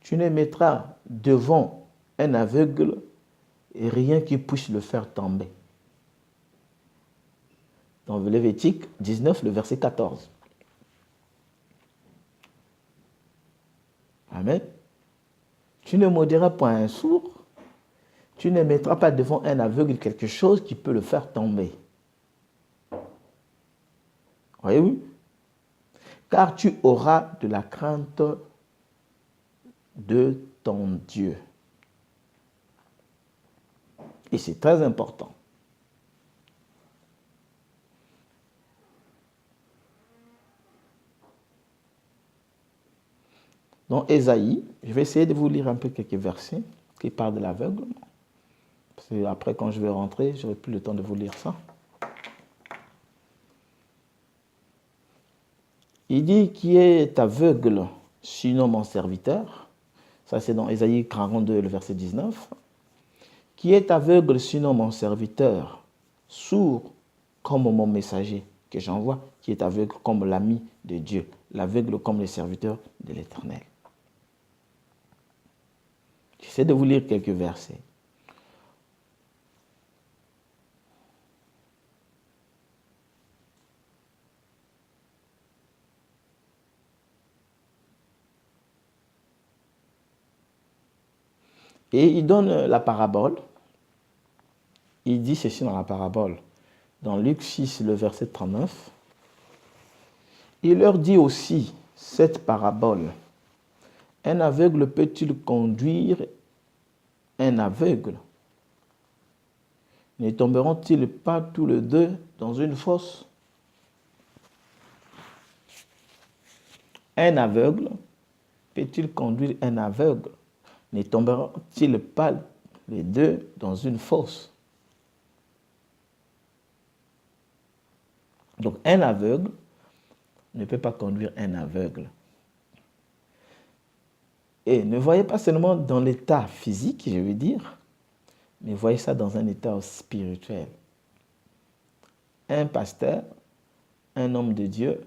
tu ne mettras devant un aveugle rien qui puisse le faire tomber. Dans le Lévitique 19, le verset 14. Amen. Tu ne maudiras pas un sourd, tu ne mettras pas devant un aveugle quelque chose qui peut le faire tomber. Voyez-vous? Car tu auras de la crainte de ton Dieu. Et c'est très important. Dans Ésaïe, je vais essayer de vous lire un peu quelques versets qui parlent de l'aveuglement. Parce que après, quand je vais rentrer, je n'aurai plus le temps de vous lire ça. Il dit qui est aveugle, sinon mon serviteur. Ça, c'est dans Ésaïe 42, le verset 19. Qui est aveugle, sinon mon serviteur, sourd comme mon messager que j'envoie, qui est aveugle comme l'ami de Dieu, l'aveugle comme le serviteur de l'Éternel. J'essaie de vous lire quelques versets. Et il donne la parabole. Il dit ceci dans la parabole. Dans Luc 6, le verset 39. Il leur dit aussi cette parabole. Un aveugle peut-il conduire un aveugle? Ne tomberont-ils pas tous les deux dans une fosse? Un aveugle peut-il conduire un aveugle? Ne tomberont-ils pas les deux dans une fosse? Donc un aveugle ne peut pas conduire un aveugle. Et ne voyez pas seulement dans l'état physique, je veux dire, mais voyez ça dans un état spirituel. Un pasteur, un homme de Dieu,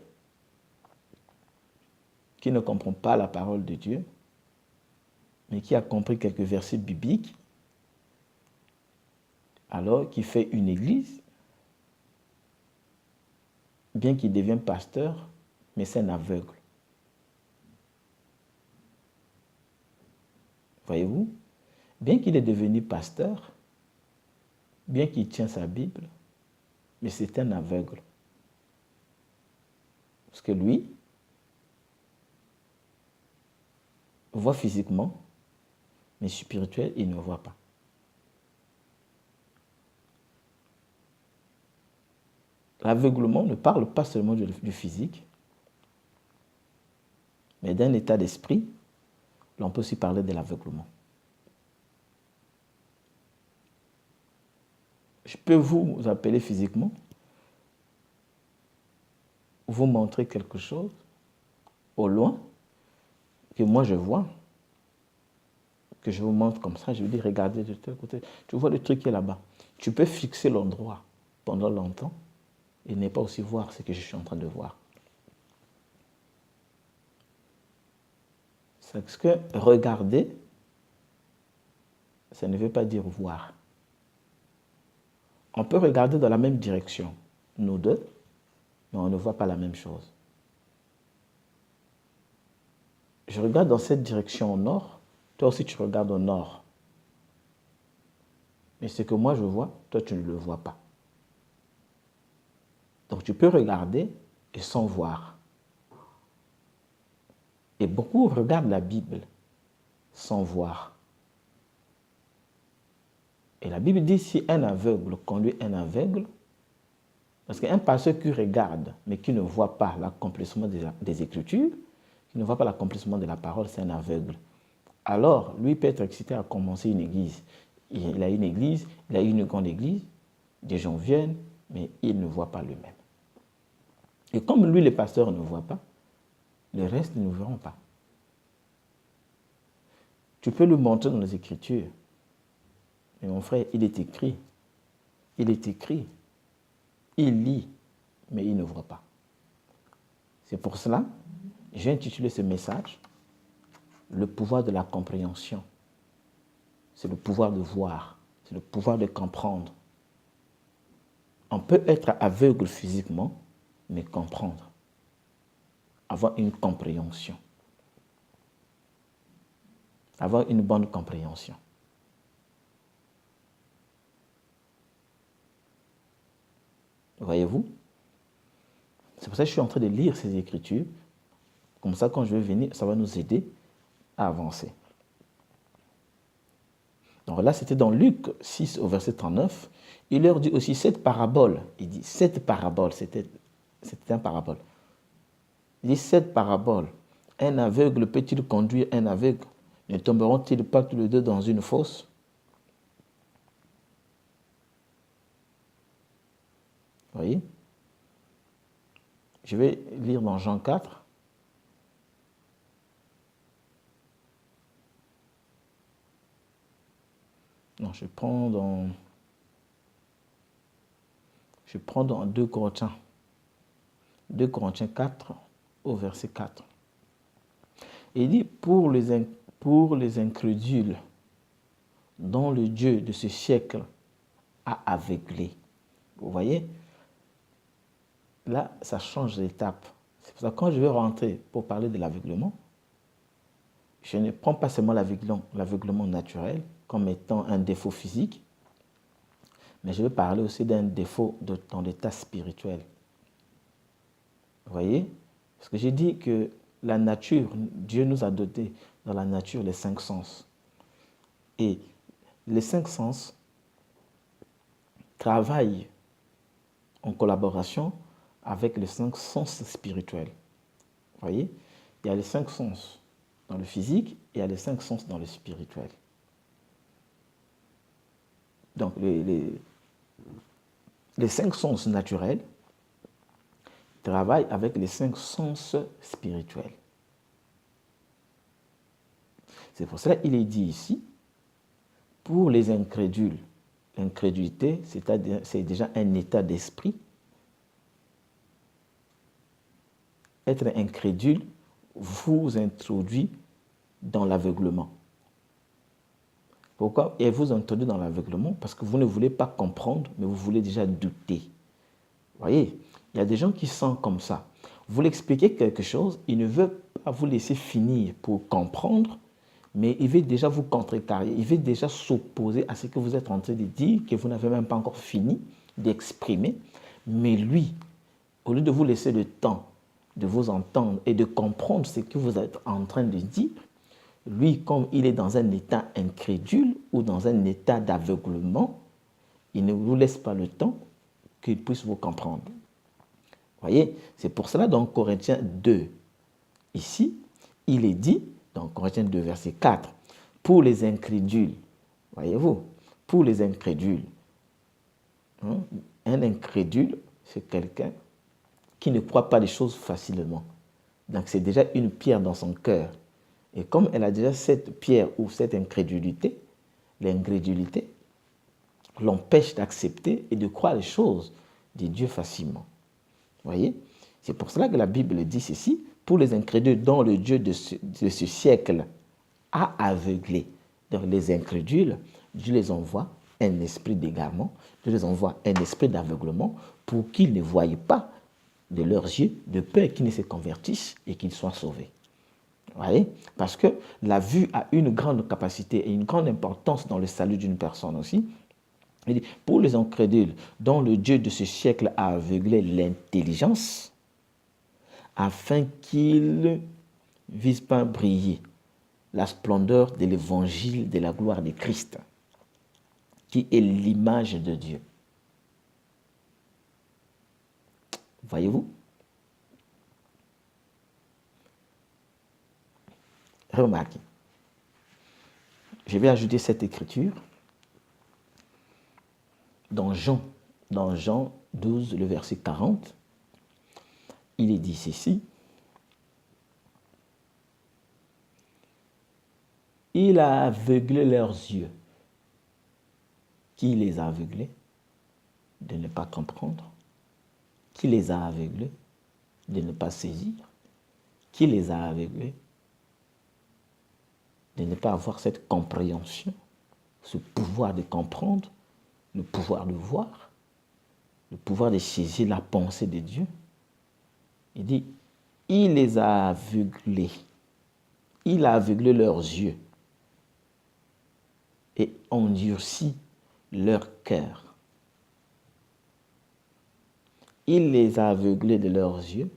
qui ne comprend pas la parole de Dieu, mais qui a compris quelques versets bibliques, alors qu'il fait une église, bien qu'il devienne pasteur, mais c'est un aveugle. Voyez-vous? Bien qu'il est devenu pasteur, bien qu'il tient sa Bible, mais c'est un aveugle. Parce que lui voit physiquement, mais spirituel, il ne voit pas. L'aveuglement ne parle pas seulement du physique, mais d'un état d'esprit. On peut aussi parler de l'aveuglement. Je peux vous appeler physiquement, vous montrer quelque chose au loin, que moi je vois, que je vous montre comme ça, je vous dis, regardez de tel côté, tu vois le truc qui est là-bas. Tu peux fixer l'endroit pendant longtemps et ne pas aussi voir ce que je suis en train de voir. C'est parce que regarder, ça ne veut pas dire voir. On peut regarder dans la même direction, nous deux, mais on ne voit pas la même chose. Je regarde dans cette direction au nord, toi aussi tu regardes au nord. Mais ce que moi je vois, toi tu ne le vois pas. Donc tu peux regarder et sans voir. Et beaucoup regardent la Bible sans voir. Et la Bible dit si un aveugle conduit un aveugle, parce qu'un pasteur qui regarde mais qui ne voit pas l'accomplissement des Écritures, qui ne voit pas l'accomplissement de la parole, c'est un aveugle. Alors, lui peut être excité à commencer une église. Il a une église, il a une grande église, des gens viennent, mais il ne voit pas lui-même. Et comme lui, le pasteur ne voit pas, le reste ne verront pas. Tu peux le montrer dans les Écritures. Mais mon frère, il est écrit. Il est écrit. Il lit, mais il ne voit pas. C'est pour cela, j'ai intitulé ce message le pouvoir de la compréhension. C'est le pouvoir de voir, c'est le pouvoir de comprendre. On peut être aveugle physiquement, mais comprendre, avoir une compréhension, avoir une bonne compréhension. Voyez-vous? C'est pour ça que je suis en train de lire ces Écritures. Comme ça, quand je vais venir, ça va nous aider à avancer. Donc là, c'était dans Luc 6 au verset 39. Il leur dit aussi cette parabole. Il dit cette parabole, c'était une parabole. Il dit cette parabole. Un aveugle peut-il conduire un aveugle? Ne tomberont-ils pas tous les deux dans une fosse? Vous voyez? Je vais lire dans Jean 4. Non, je prends dans 2 Corinthiens. 2 Corinthiens 4 au verset 4. Il dit pour les incrédules dont le Dieu de ce siècle a aveuglé. Vous voyez? Là, ça change d'étape. C'est pour ça que quand je vais rentrer pour parler de l'aveuglement, je ne prends pas seulement l'aveuglement naturel comme étant un défaut physique, mais je vais parler aussi d'un défaut dans l'état spirituel. Vous voyez? Parce que j'ai dit que la nature, Dieu nous a doté dans la nature les 5 sens. Et les 5 sens travaillent en collaboration avec les 5 sens spirituels. Vous voyez? Il y a les 5 sens dans le physique et il y a les 5 sens dans le spirituel. Donc, les 5 sens naturels travaillent avec les 5 sens spirituels. C'est pour cela qu'il est dit ici, pour les incrédules, l'incrédulité, c'est déjà un état d'esprit. Être incrédule vous introduit dans l'aveuglement. Pourquoi il vous introduit dans l'aveuglement? Parce que vous ne voulez pas comprendre, mais vous voulez déjà douter. Vous voyez, il y a des gens qui sont comme ça. Vous l'expliquez quelque chose, il ne veut pas vous laisser finir pour comprendre, mais il veut déjà vous contrecarrer, il veut déjà s'opposer à ce que vous êtes en train de dire, que vous n'avez même pas encore fini d'exprimer. Mais lui, au lieu de vous laisser le temps de vous entendre et de comprendre ce que vous êtes en train de dire, lui, comme il est dans un état incrédule ou dans un état d'aveuglement, il ne vous laisse pas le temps qu'il puisse vous comprendre. Vous voyez, c'est pour cela dans Corinthiens 2, ici, il est dit, dans Corinthiens 2, verset 4, pour les incrédules, voyez-vous, pour les incrédules, un incrédule, c'est quelqu'un qui ne croit pas les choses facilement. Donc c'est déjà une pierre dans son cœur. Et comme elle a déjà cette pierre ou cette incrédulité, l'ingrédulité l'empêche d'accepter et de croire les choses de Dieu facilement. Vous voyez? C'est pour cela que la Bible dit ceci, pour les incrédules dont le Dieu de ce siècle a aveuglé. Donc les incrédules, Dieu les envoie un esprit d'égarement, Dieu les envoie un esprit d'aveuglement pour qu'ils ne voient pas de leurs yeux, de peur qu'ils ne se convertissent et qu'ils soient sauvés. Vous voyez? Parce que la vue a une grande capacité et une grande importance dans le salut d'une personne aussi. Il dit, pour les incrédules dont le Dieu de ce siècle a aveuglé l'intelligence, afin qu'ils ne visent pas briller la splendeur de l'évangile de la gloire de Christ, qui est l'image de Dieu. Voyez-vous? Remarquez. Je vais ajouter cette écriture dans Jean 12, le verset 40. Il est dit ceci. Il a aveuglé leurs yeux. Qui les a aveuglés? De ne pas comprendre. Qui les a aveuglés? De ne pas saisir. Qui les a aveuglés? de ne pas avoir cette compréhension, ce pouvoir de comprendre, le pouvoir de voir, le pouvoir de saisir la pensée de Dieu. Il dit, il les a aveuglés. Il a aveuglé leurs yeux et endurci leur cœur. Il les a aveuglés de leurs yeux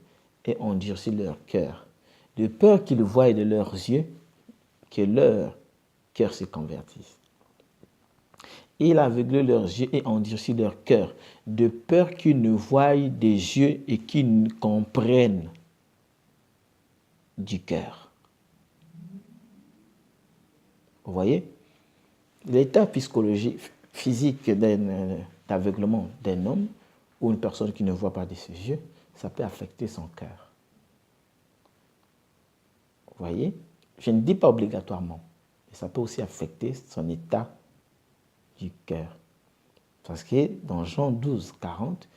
et endurci leur cœur, de peur qu'ils voient de leurs yeux que leur cœur se convertisse. Il a aveuglé leurs yeux et endurci leur cœur, de peur qu'ils ne voient des yeux et qu'ils ne comprennent du cœur. Vous voyez, l'état psychologique, physique d'aveuglement d'un homme ou une personne qui ne voit pas de ses yeux, ça peut affecter son cœur. Vous voyez, je ne dis pas obligatoirement, mais ça peut aussi affecter son état du cœur. Parce que dans Jean 12, 40,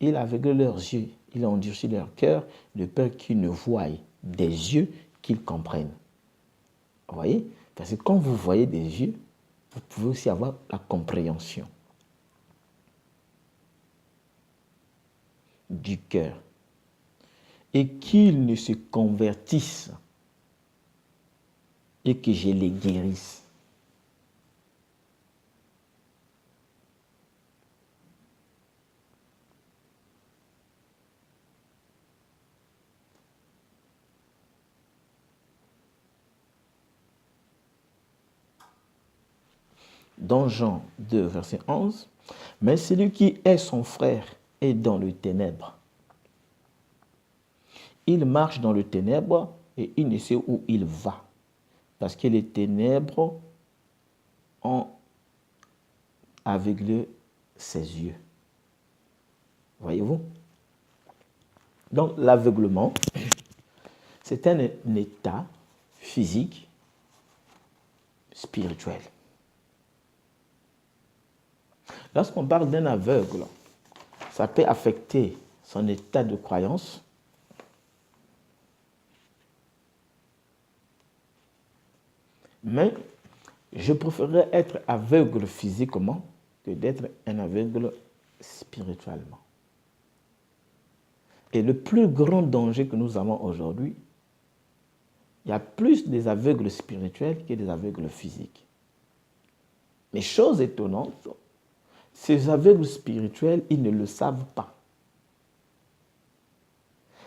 il a aveuglé leurs yeux, il a endurci leur cœur, de peur qu'ils ne voient des yeux qu'ils comprennent. Vous voyez? Parce que quand vous voyez des yeux, vous pouvez aussi avoir la compréhension du cœur. Et qu'ils ne se convertissent et que je les guérisse. Dans Jean 2, verset 11, « Mais celui qui est son frère est dans le ténèbre. Il marche dans le ténèbre et il ne sait où il va, parce que les ténèbres ont aveuglé ses yeux. » Voyez-vous? Donc l'aveuglement, c'est un état physique, spirituel. Lorsqu'on parle d'un aveugle, ça peut affecter son état de croyance, mais je préférerais être aveugle physiquement que d'être un aveugle spirituellement. Et le plus grand danger que nous avons aujourd'hui, il y a plus des aveugles spirituels que des aveugles physiques. Mais chose étonnante, ces aveugles spirituels, ils ne le savent pas.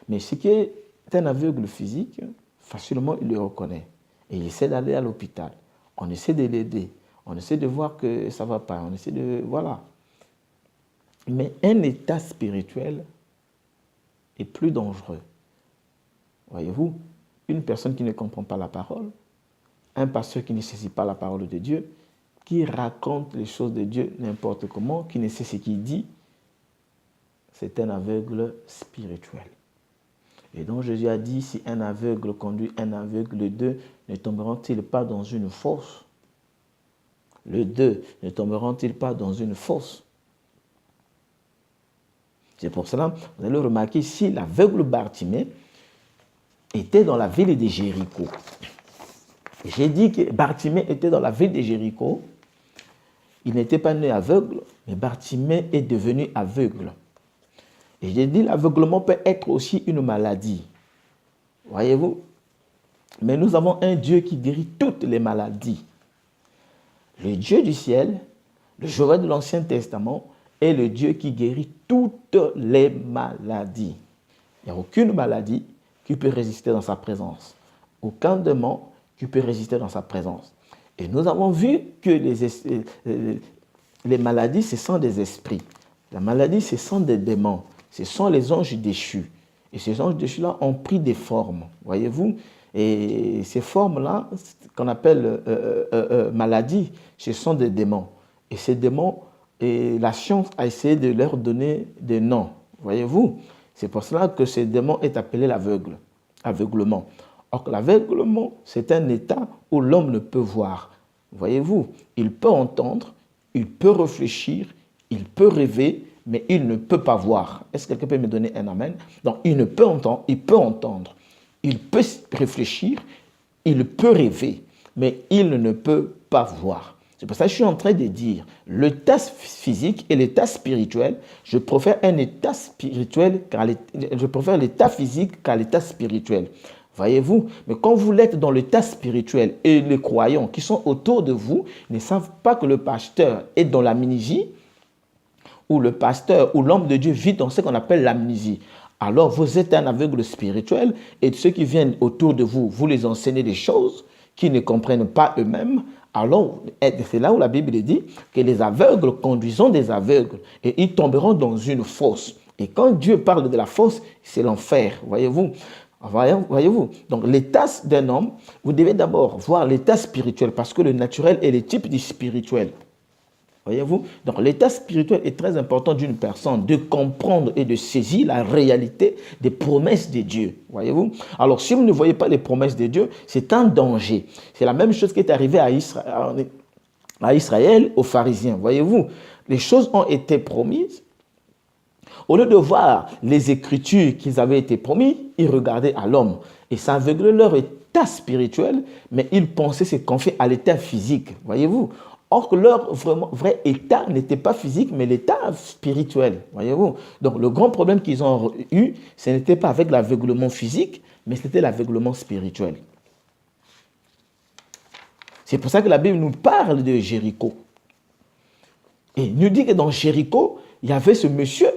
Mais ce qui est un aveugle physique, facilement il le reconnaît. Et il essaie d'aller à l'hôpital. On essaie de l'aider. On essaie de voir que ça ne va pas. On essaie de... Voilà. Mais un état spirituel est plus dangereux. Voyez-vous, une personne qui ne comprend pas la parole, un pasteur qui ne saisit pas la parole de Dieu, qui raconte les choses de Dieu n'importe comment, qui ne sait ce qu'il dit, c'est un aveugle spirituel. Et donc Jésus a dit, si un aveugle conduit un aveugle, les deux ne tomberont-ils pas dans une fosse? Les deux ne tomberont-ils pas dans une fosse? C'est pour cela, vous allez remarquer, si l'aveugle Bartimée était dans la ville de Jéricho, j'ai dit que Bartimée était dans la ville de Jéricho, il n'était pas né aveugle, mais Bartimée est devenu aveugle. Et j'ai dit, l'aveuglement peut être aussi une maladie. Voyez-vous? Mais nous avons un Dieu qui guérit toutes les maladies. Le Dieu du ciel, le Jéhovah de l'Ancien Testament, est le Dieu qui guérit toutes les maladies. Il n'y a aucune maladie qui peut résister dans sa présence. Aucun démon qui peut résister dans sa présence. Et nous avons vu que les maladies, ce sont des esprits. La maladie, ce sont des démons. Ce sont les anges déchus. Et ces anges déchus-là ont pris des formes, voyez-vous. Et ces formes-là, qu'on appelle maladies, ce sont des démons. Et ces démons, et la science a essayé de leur donner des noms, voyez-vous. C'est pour cela que ce démon est appelé l'aveuglement. Or, l'aveuglement, c'est un état où l'homme ne peut voir. Voyez-vous, il peut entendre, il peut réfléchir, il peut rêver, mais il ne peut pas voir. Est-ce que quelqu'un peut me donner un amen? Donc, il peut entendre, il peut réfléchir, il peut rêver. mais il ne peut pas voir. C'est pour ça que je suis en train de dire, l'état physique et l'état spirituel, je préfère un état spirituel, je préfère l'état physique qu'à l'état spirituel. Voyez-vous, mais quand vous l'êtes dans l'état spirituel et les croyants qui sont autour de vous ne savent pas que le pasteur est dans l'amnésie, ou le pasteur ou l'homme de Dieu vit dans ce qu'on appelle l'amnésie. Alors vous êtes un aveugle spirituel et ceux qui viennent autour de vous, vous les enseignez des choses qu'ils ne comprennent pas eux-mêmes. Alors c'est là où la Bible dit que les aveugles conduisant des aveugles et ils tomberont dans une fosse. Et quand Dieu parle de la fosse, c'est l'enfer, voyez-vous. Voyez-vous, donc l'état d'un homme, vous devez d'abord voir l'état spirituel parce que le naturel est le type du spirituel. Voyez-vous, donc l'état spirituel est très important d'une personne, de comprendre et de saisir la réalité des promesses de Dieu. Voyez-vous, alors si vous ne voyez pas les promesses de Dieu, c'est un danger. C'est la même chose qui est arrivée à Israël, aux pharisiens. Voyez-vous, les choses ont été promises. Au lieu de voir les écritures qu'ils avaient été promis, ils regardaient à l'homme. Et ça aveuglait leur état spirituel, mais ils pensaient se confier à l'état physique. Voyez-vous, or que leur vrai état n'était pas physique, mais l'état spirituel. Voyez-vous, donc le grand problème qu'ils ont eu, ce n'était pas avec l'aveuglement physique, mais c'était l'aveuglement spirituel. C'est pour ça que la Bible nous parle de Jéricho. Et nous dit que dans Jéricho, il y avait ce monsieur,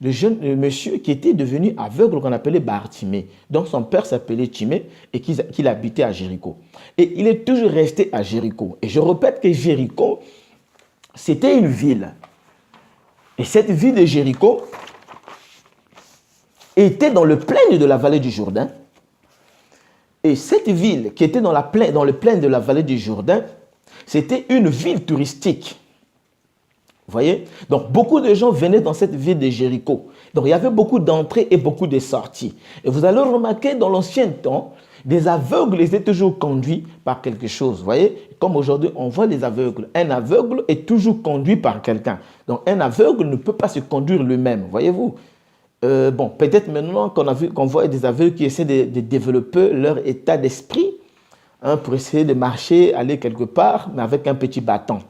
le monsieur qui était devenu aveugle, qu'on appelait Bartimée. Donc son père s'appelait Timée et qu'il habitait à Jéricho. Et il est toujours resté à Jéricho. Et je répète que Jéricho, c'était une ville. Et cette ville de Jéricho était dans le plaine de la vallée du Jourdain. Et cette ville qui était dans le plaine de la vallée du Jourdain, c'était une ville touristique. Vous voyez? Donc, beaucoup de gens venaient dans cette ville de Jéricho. Donc, il y avait beaucoup d'entrées et beaucoup de sorties. Et vous allez remarquer, dans l'ancien temps, des aveugles étaient toujours conduits par quelque chose. Vous voyez? Comme aujourd'hui, on voit les aveugles. Un aveugle est toujours conduit par quelqu'un. Donc, un aveugle ne peut pas se conduire lui-même. Voyez-vous? Bon, peut-être maintenant qu'on voit des aveugles qui essaient de développer leur état d'esprit pour essayer de marcher, aller quelque part, mais avec un petit bâton.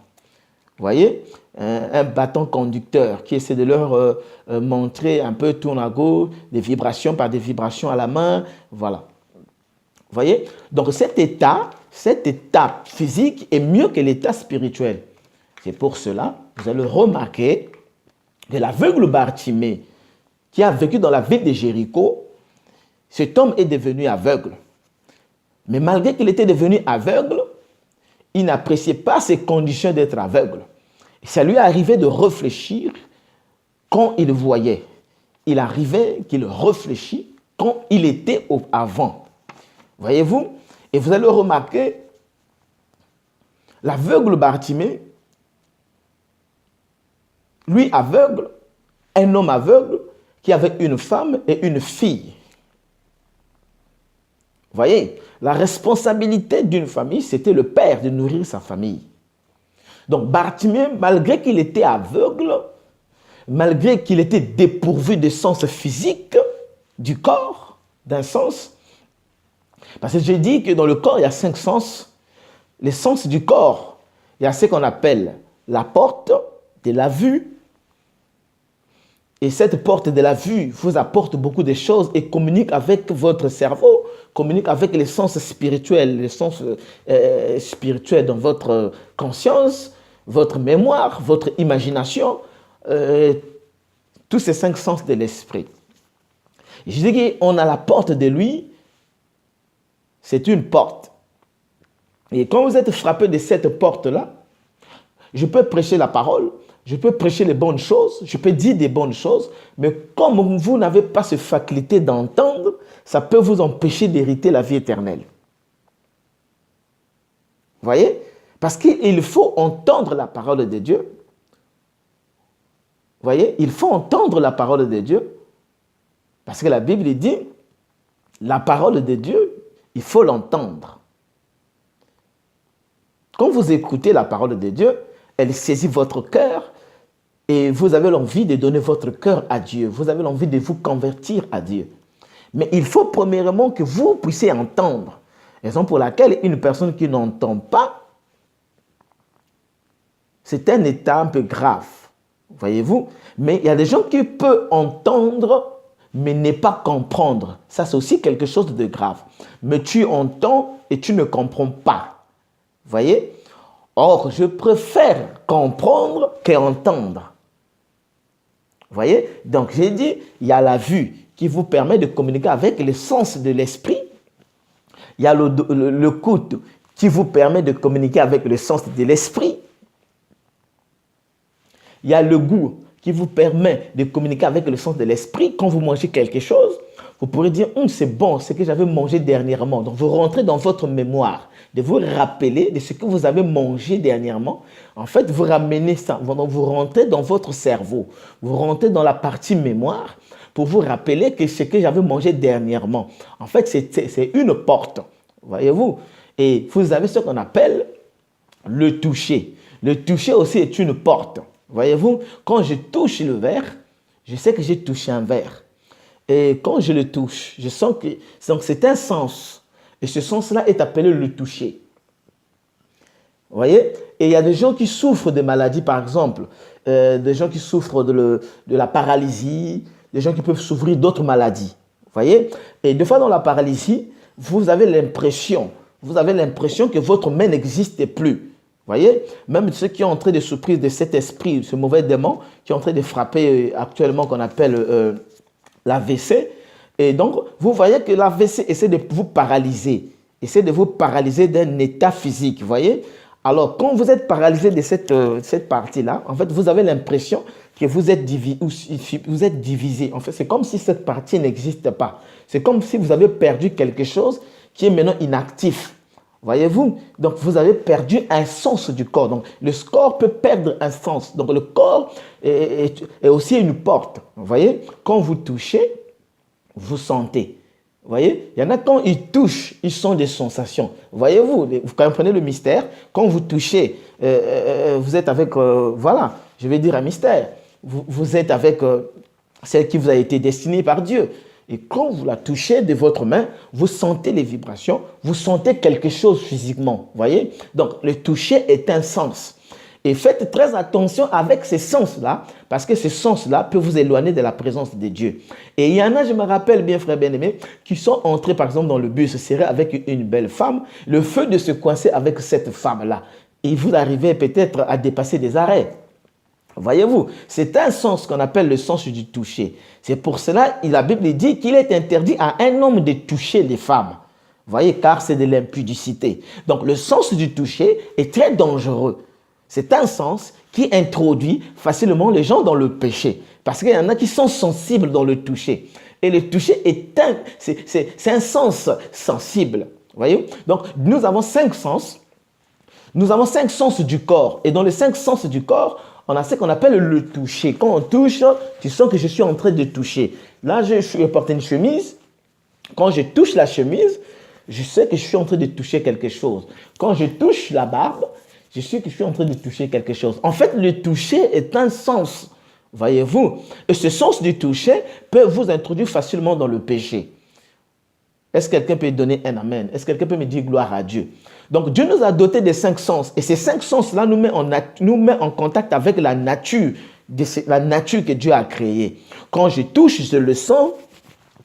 Vous voyez, un bâton conducteur qui essaie de leur montrer un peu tourne à gauche, des vibrations par des vibrations à la main, voilà. Vous voyez, donc cet état physique est mieux que l'état spirituel. C'est pour cela, vous allez remarquer que l'aveugle Bartimée, qui a vécu dans la ville de Jéricho, cet homme est devenu aveugle. Mais malgré qu'il était devenu aveugle, il n'appréciait pas ses conditions d'être aveugle. Ça lui arrivait de réfléchir quand il voyait. Il arrivait qu'il réfléchit quand il était avant. Voyez-vous? Et vous allez remarquer, l'aveugle Bartimée, lui aveugle, un homme aveugle qui avait une femme et une fille. Vous voyez, la responsabilité d'une famille, c'était le père de nourrir sa famille. Donc Bartimée, malgré qu'il était aveugle, malgré qu'il était dépourvu de sens physique du corps, d'un sens, parce que j'ai dit que dans le corps, il y a 5 sens. Les sens du corps, il y a ce qu'on appelle la porte de la vue. Et cette porte de la vue vous apporte beaucoup de choses et communique avec votre cerveau, communique avec les sens spirituels, les sens spirituels dans votre conscience, votre mémoire, votre imagination, tous ces 5 sens de l'esprit. Je dis qu'on a la porte de lui, c'est une porte. Et quand vous êtes frappé de cette porte-là, je peux prêcher la parole, je peux prêcher les bonnes choses, je peux dire des bonnes choses, mais comme vous n'avez pas cette faculté d'entendre, ça peut vous empêcher d'hériter la vie éternelle. Vous voyez? Parce qu'il faut entendre la parole de Dieu. Vous voyez? Il faut entendre la parole de Dieu. Parce que la Bible dit, la parole de Dieu, il faut l'entendre. Quand vous écoutez la parole de Dieu, elle saisit votre cœur et vous avez l'envie de donner votre cœur à Dieu. Vous avez l'envie de vous convertir à Dieu. Mais il faut premièrement que vous puissiez entendre. Raison pour laquelle une personne qui n'entend pas, c'est un état un peu grave. Voyez-vous? Mais il y a des gens qui peuvent entendre, mais ne pas comprendre. Ça, c'est aussi quelque chose de grave. Mais tu entends et tu ne comprends pas. Voyez? Or, je préfère comprendre qu'entendre. Voyez? Donc, j'ai dit, il y a la vue qui vous permet de communiquer avec le sens de l'esprit. Il y a le coude qui vous permet de communiquer avec le sens de l'esprit. Il y a le goût qui vous permet de communiquer avec le sens de l'esprit. Quand vous mangez quelque chose, vous pourrez dire c'est bon, ce que j'avais mangé dernièrement. Donc, vous rentrez dans votre mémoire, de vous rappeler de ce que vous avez mangé dernièrement. En fait, vous ramenez ça, donc vous rentrez dans votre cerveau, vous rentrez dans la partie mémoire pour vous rappeler que ce que j'avais mangé dernièrement. En fait, c'est une porte, voyez-vous. Et vous avez ce qu'on appelle le toucher. Le toucher aussi est une porte. Voyez-vous, quand je touche le verre, je sais que j'ai touché un verre. Et quand je le touche, je sens que c'est un sens. Et ce sens-là est appelé le toucher. Vous voyez? Et il y a des gens qui souffrent de maladies, par exemple, des gens qui souffrent de la paralysie, des gens qui peuvent souffrir d'autres maladies. Vous voyez? Et des fois, dans la paralysie, vous avez l'impression que votre main n'existe plus. Vous voyez, même ceux qui sont en train de souffrir de cet esprit, ce mauvais démon, qui est en train de frapper actuellement, qu'on appelle l'AVC. Et donc, vous voyez que l'AVC essaie de vous paralyser, essaie de vous paralyser d'un état physique, vous voyez. Alors, quand vous êtes paralysé de cette partie-là, en fait, vous avez l'impression que vous êtes divisé. En fait, c'est comme si cette partie n'existe pas. C'est comme si vous avez perdu quelque chose qui est maintenant inactif. Voyez-vous? Donc, vous avez perdu un sens du corps. Donc, le corps peut perdre un sens. Donc, le corps est aussi une porte. Vous voyez? Quand vous touchez, vous sentez. Vous voyez? Il y en a quand ils touchent, ils sont des sensations. Voyez-vous? Vous comprenez le mystère? Quand vous touchez, vous êtes avec, voilà, je vais dire un mystère. Vous êtes avec celle qui vous a été destinée par Dieu. Et quand vous la touchez de votre main, vous sentez les vibrations, vous sentez quelque chose physiquement. Voyez? Donc, le toucher est un sens. Et faites très attention avec ces sens-là, parce que ces sens-là peuvent vous éloigner de la présence de Dieu. Et il y en a, je me rappelle bien, frères bien-aimés, qui sont entrés, par exemple, dans le bus, serrés avec une belle femme, le feu de se coincer avec cette femme-là. Et vous arrivez peut-être à dépasser des arrêts. Voyez-vous, c'est un sens qu'on appelle le sens du toucher. C'est pour cela que la Bible dit qu'il est interdit à un homme de toucher les femmes. Voyez, car c'est de l'impudicité. Donc, le sens du toucher est très dangereux. C'est un sens qui introduit facilement les gens dans le péché. Parce qu'il y en a qui sont sensibles dans le toucher. Et le toucher c'est un sens sensible. Voyez? Donc, nous avons 5 sens. Nous avons 5 sens du corps. Et dans les 5 sens du corps, on a ce qu'on appelle le toucher. Quand on touche, tu sens que je suis en train de toucher. Là, je porte une chemise. Quand je touche la chemise, je sais que je suis en train de toucher quelque chose. Quand je touche la barbe, je sais que je suis en train de toucher quelque chose. En fait, le toucher est un sens, voyez-vous. Et ce sens du toucher peut vous introduire facilement dans le péché. Est-ce que quelqu'un peut donner un amen? Est-ce que quelqu'un peut me dire gloire à Dieu? Donc, Dieu nous a dotés de 5 sens. Et ces 5 sens-là nous met en contact avec la nature que Dieu a créée. Quand je touche, je le sens.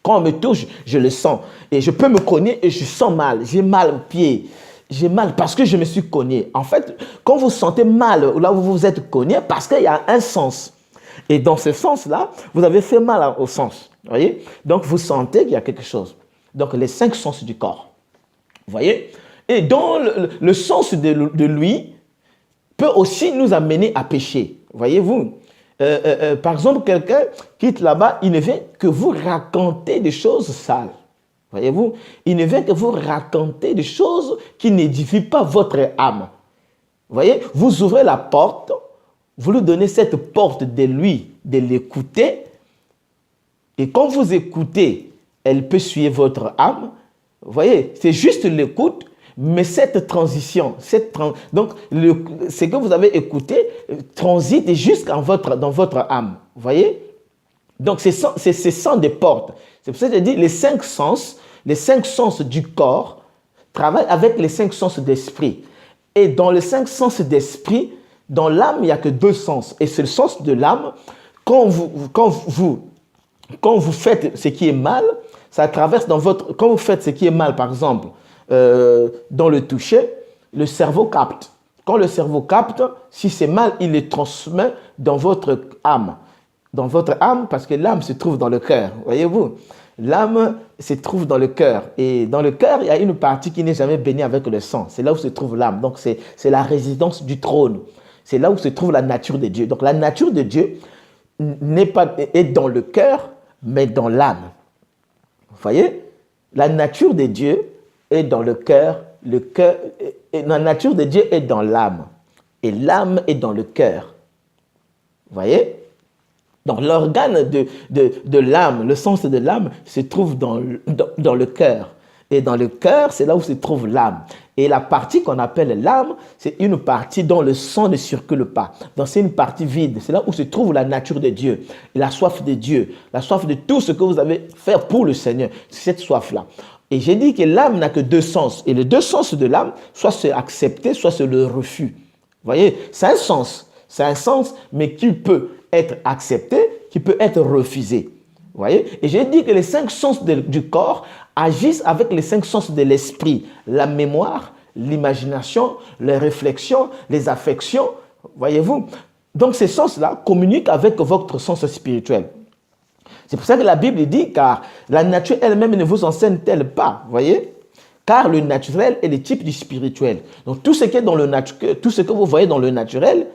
Quand on me touche, je le sens. Et je peux me cogner et je sens mal. J'ai mal au pied. J'ai mal parce que je me suis cogné. En fait, quand vous sentez mal, là où vous vous êtes cogné, parce qu'il y a un sens. Et dans ce sens-là, vous avez fait mal au sens. Voyez? Donc, vous sentez qu'il y a quelque chose. Donc, les 5 sens du corps. Vous voyez? Et dans le sens de lui peut aussi nous amener à pécher. Voyez-vous? Par exemple, quelqu'un quitte là-bas, il ne vient que vous raconter des choses sales. Voyez-vous? Il ne vient que vous raconter des choses qui n'édifient pas votre âme. Voyez? Vous ouvrez la porte, vous lui donnez cette porte de lui, de l'écouter. Et quand vous écoutez, elle peut suivre votre âme. Vous voyez? C'est juste l'écoute. Mais cette transition, donc ce que vous avez écouté transite jusqu'en dans votre âme. Vous voyez? Donc, ce sont des portes. C'est pour ça que je dis les 5 sens du corps travaille avec les 5 sens d'esprit. Et dans les 5 sens d'esprit, dans l'âme, il n'y a que 2 sens. Et c'est le sens de l'âme. Quand vous faites ce qui est mal, ça traverse dans votre... Quand vous faites ce qui est mal, par exemple, dans le toucher, le cerveau capte. Quand le cerveau capte, si c'est mal, il le transmet dans votre âme. Dans votre âme, parce que l'âme se trouve dans le cœur, voyez-vous. L'âme se trouve dans le cœur. Et dans le cœur, il y a une partie qui n'est jamais bénie avec le sang. C'est là où se trouve l'âme. Donc, c'est la résidence du trône. C'est là où se trouve la nature de Dieu. Donc, la nature de Dieu est dans le cœur, mais dans l'âme. Vous voyez? La nature de Dieu est dans le cœur. La nature de Dieu est dans l'âme. Et l'âme est dans le cœur. Vous voyez? Donc, l'organe de l'âme, le sens de l'âme, se trouve dans le cœur. Et dans le cœur, c'est là où se trouve l'âme. Et la partie qu'on appelle l'âme, c'est une partie dont le sang ne circule pas. Donc, c'est une partie vide. C'est là où se trouve la nature de Dieu. Et la soif de Dieu. La soif de tout ce que vous avez fait pour le Seigneur. C'est cette soif-là. Et j'ai dit que l'âme n'a que 2 sens. Et les 2 sens de l'âme, soit c'est accepter, soit c'est le refus. Vous voyez, c'est un sens. C'est un sens, mais qui peut être accepté, qui peut être refusé. Vous voyez? Et j'ai dit que les 5 sens du corps agissent avec les 5 sens de l'esprit. La mémoire, l'imagination, les réflexions, les affections. Voyez-vous? Donc ces sens-là communiquent avec votre sens spirituel. C'est pour ça que la Bible dit, car la nature elle-même ne vous enseigne-t-elle pas, voyez? Car le naturel est le type du spirituel. Donc tout ce qui est dans le tout ce que vous voyez dans le naturel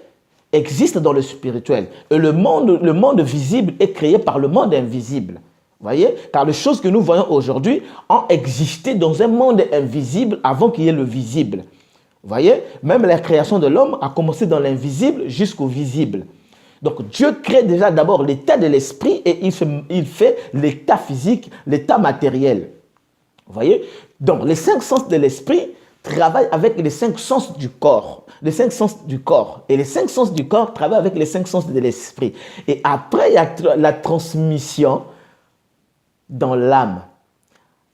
existe dans le spirituel. Et le monde visible est créé par le monde invisible. Voyez? Car les choses que nous voyons aujourd'hui ont existé dans un monde invisible avant qu'il y ait le visible. Voyez? Même la création de l'homme a commencé dans l'invisible jusqu'au visible. Donc Dieu crée déjà d'abord l'état de l'esprit et il fait l'état physique, l'état matériel. Vous voyez? Donc les 5 sens de l'esprit travaillent avec les 5 sens du corps. Les 5 sens du corps. Et les 5 sens du corps travaillent avec les 5 sens de l'esprit. Et après, il y a la transmission dans l'âme.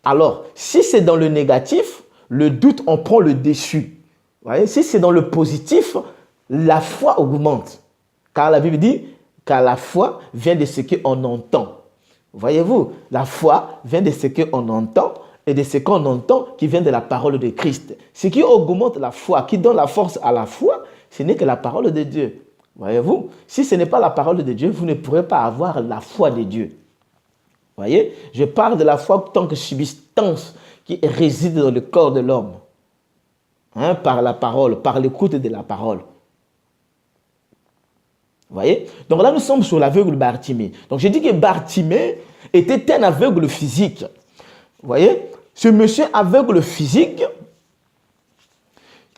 Alors, si c'est dans le négatif, le doute en prend le dessus. Vous voyez? Si c'est dans le positif, la foi augmente. Car la Bible dit, car la foi vient de ce qu'on entend. Voyez-vous, la foi vient de ce qu'on entend et de ce qu'on entend qui vient de la parole de Christ. Ce qui augmente la foi, qui donne la force à la foi, ce n'est que la parole de Dieu. Voyez-vous, si ce n'est pas la parole de Dieu, vous ne pourrez pas avoir la foi de Dieu. Voyez, je parle de la foi en tant que substance qui réside dans le corps de l'homme. Par la parole, par l'écoute de la parole. Vous voyez? Donc là, nous sommes sur l'aveugle Bartimée. Donc j'ai dit que Bartimée était un aveugle physique. Vous voyez? Ce monsieur aveugle physique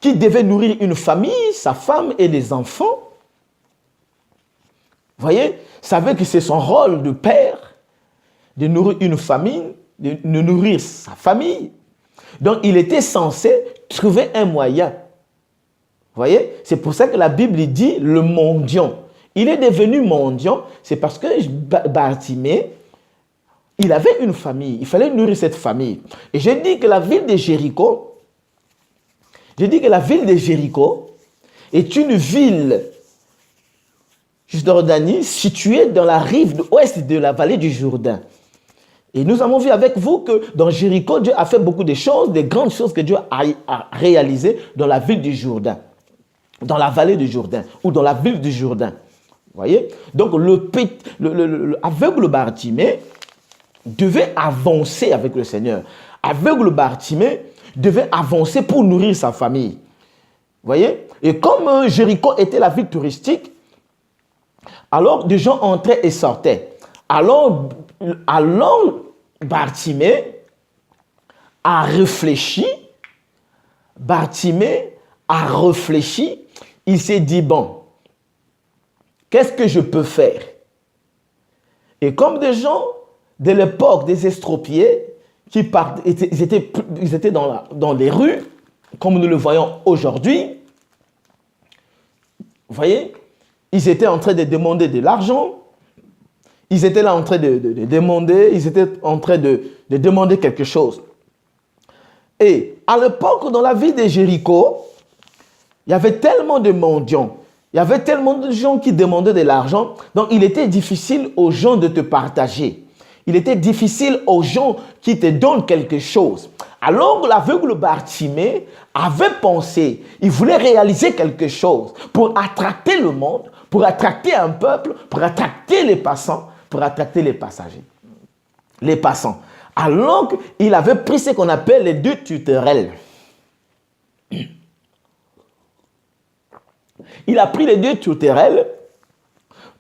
qui devait nourrir une famille, sa femme et les enfants. Vous voyez? Savait que c'est son rôle de père de nourrir une famille, de nourrir sa famille. Donc il était censé trouver un moyen. Vous voyez? C'est pour ça que la Bible dit le mendiant. Il est devenu mendiant, c'est parce que Bartimée, il avait une famille, il fallait nourrir cette famille. Et j'ai dit que la ville de Jéricho, est une ville Jordanie située dans la rive ouest de la vallée du Jourdain. Et nous avons vu avec vous que dans Jéricho, Dieu a fait beaucoup de choses, des grandes choses que Dieu a réalisées dans la ville du Jourdain, dans la vallée du Jourdain ou dans la ville du Jourdain. Vous voyez? Donc l'aveugle Bartimée devait avancer avec le Seigneur. Aveugle Bartimée devait avancer pour nourrir sa famille. Vous voyez? Et comme Jéricho était la ville touristique, alors des gens entraient et sortaient. Alors Bartimée a réfléchi. Il s'est dit, bon, qu'est-ce que je peux faire? Et comme des gens de l'époque des estropiés qui ils étaient dans les rues, comme nous le voyons aujourd'hui, vous voyez, ils étaient en train de demander de l'argent, ils étaient là en train de demander quelque chose. Et à l'époque, dans la ville de Jéricho, il y avait tellement de mendiants, il y avait tellement de gens qui demandaient de l'argent, donc il était difficile aux gens de te partager. Il était difficile aux gens qui te donnent quelque chose. Alors l'aveugle Bartimée avait pensé, il voulait réaliser quelque chose pour attracter le monde, pour attracter un peuple, pour attracter les passants, pour attracter les passagers, les passants. Alors qu'il avait pris ce qu'on appelle les deux tourterelles. Il a pris les deux tourterelles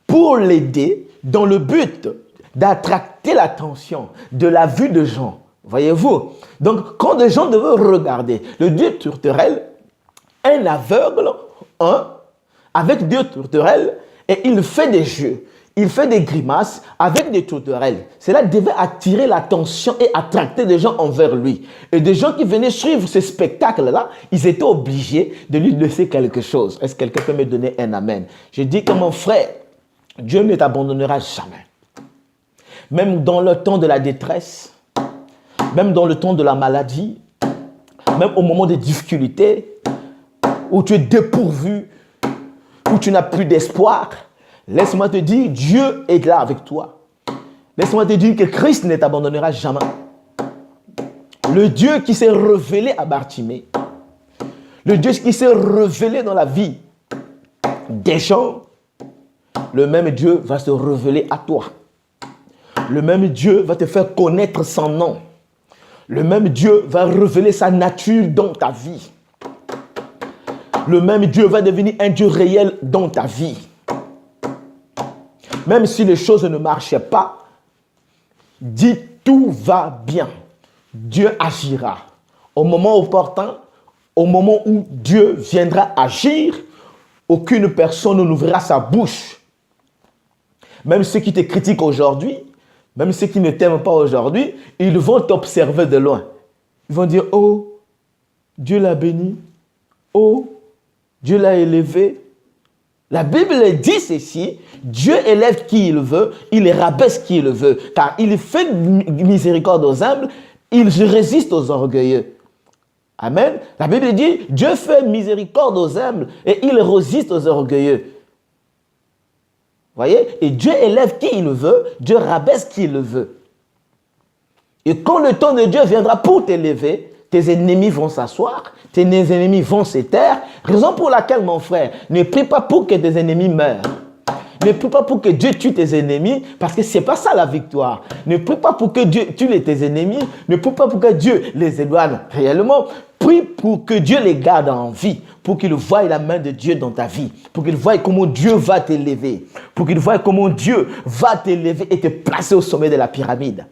pour l'aider dans le but d'attracter l'attention de la vue de gens. Voyez-vous? Donc, quand des gens devaient regarder les deux tourterelles, un aveugle, avec deux tourterelles, et il fait des jeux, il fait des grimaces avec des tourterelles. Cela devait attirer l'attention et attracter des gens envers lui. Et des gens qui venaient suivre ce spectacle-là, ils étaient obligés de lui laisser quelque chose. Est-ce que quelqu'un peut me donner un amen? Je dis que mon frère, Dieu ne t'abandonnera jamais. Même dans le temps de la détresse, même dans le temps de la maladie, même au moment des difficultés, où tu es dépourvu, où tu n'as plus d'espoir, laisse-moi te dire, Dieu est là avec toi. Laisse-moi te dire que Christ ne t'abandonnera jamais. Le Dieu qui s'est révélé à Bartimée, le Dieu qui s'est révélé dans la vie des gens, le même Dieu va se révéler à toi. Le même Dieu va te faire connaître son nom. Le même Dieu va révéler sa nature dans ta vie. Le même Dieu va devenir un Dieu réel dans ta vie. Même si les choses ne marchaient pas, dis tout va bien. Dieu agira. Au moment opportun, au moment où Dieu viendra agir, aucune personne n'ouvrira sa bouche. Même ceux qui te critiquent aujourd'hui, même ceux qui ne t'aiment pas aujourd'hui, ils vont t'observer de loin. Ils vont dire, oh, Dieu l'a béni. Oh, Dieu l'a élevé. La Bible dit ceci, Dieu élève qui il veut, il rabaisse qui il veut, car il fait miséricorde aux humbles, il résiste aux orgueilleux. Amen. La Bible dit, Dieu fait miséricorde aux humbles et il résiste aux orgueilleux. Voyez? Et Dieu élève qui il veut, Dieu rabaisse qui il veut. Et quand le temps de Dieu viendra pour t'élever, tes ennemis vont s'asseoir, tes ennemis vont se taire. Raison pour laquelle, mon frère, ne prie pas pour que tes ennemis meurent. Ne prie pas pour que Dieu tue tes ennemis, parce que ce n'est pas ça la victoire. Ne prie pas pour que Dieu tue tes ennemis. Ne prie pas pour que Dieu les éloigne réellement. Prie pour que Dieu les garde en vie, pour qu'ils voient la main de Dieu dans ta vie, pour qu'ils voient comment Dieu va t'élever, pour qu'ils voient comment Dieu va t'élever et te placer au sommet de la pyramide.